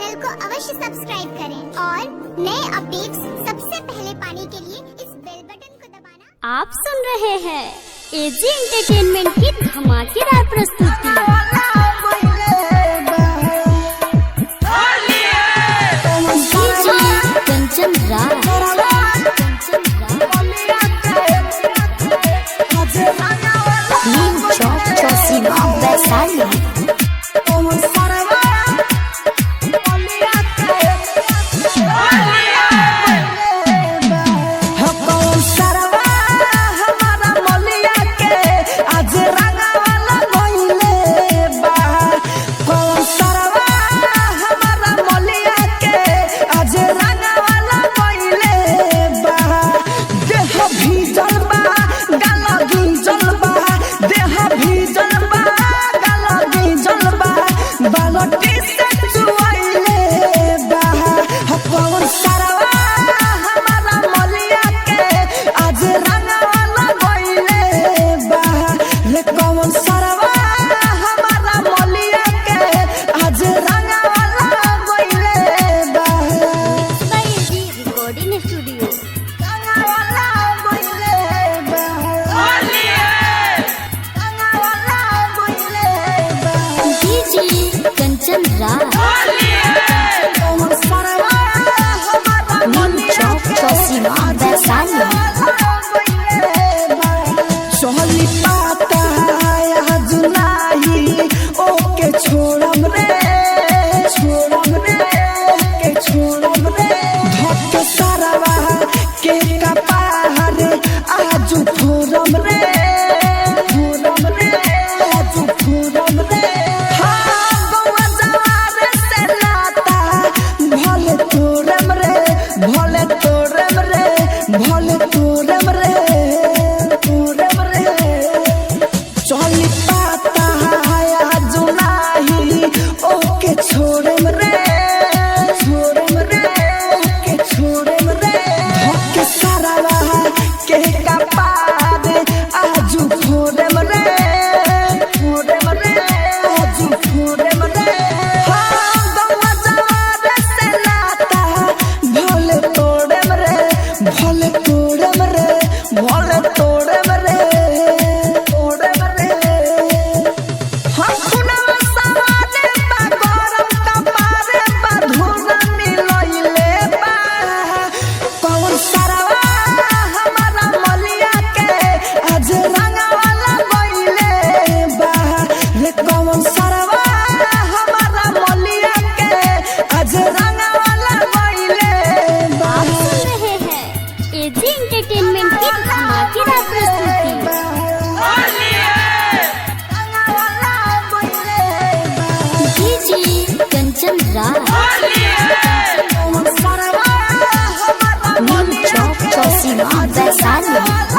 Channel को अवश्य subscribe करें और नए अपडेट्स सबसे पहले पाने के लिए इस बेल बटन को दबाना। आप सुन रहे हैं एजी एंटरटेनमेंट की धमाकेदार प्रस्तुति। कंचन राज वैशाली। कंचन राज वैशाली। सोहली पाता जुलाई ओके छोड़म रे ओके छोड़म रे धोके सारावा के कपार आजू फोरम रे आजू फोरम रे। भोले तोरम रे चली पाता जुलाई ओके छोड़म रे ओके छोड़म रे धोके सारावा के कपार आजू फोरम रे आजू फोरम रे। भोले तोड़म रे तोड़म रे हम खुनवा सवारे बा गरम कपारे बा धुरा मिलइले बा कौन सरवा हमारा मलिया के आज रंगवाला गइले बा रे कौन सरवा हमारा मलिया के आज रंगवाला गइले बा। एजी एंटरटेनमेंट की धमाकेदार प्रस्तुति। कंचन राज वैशाली।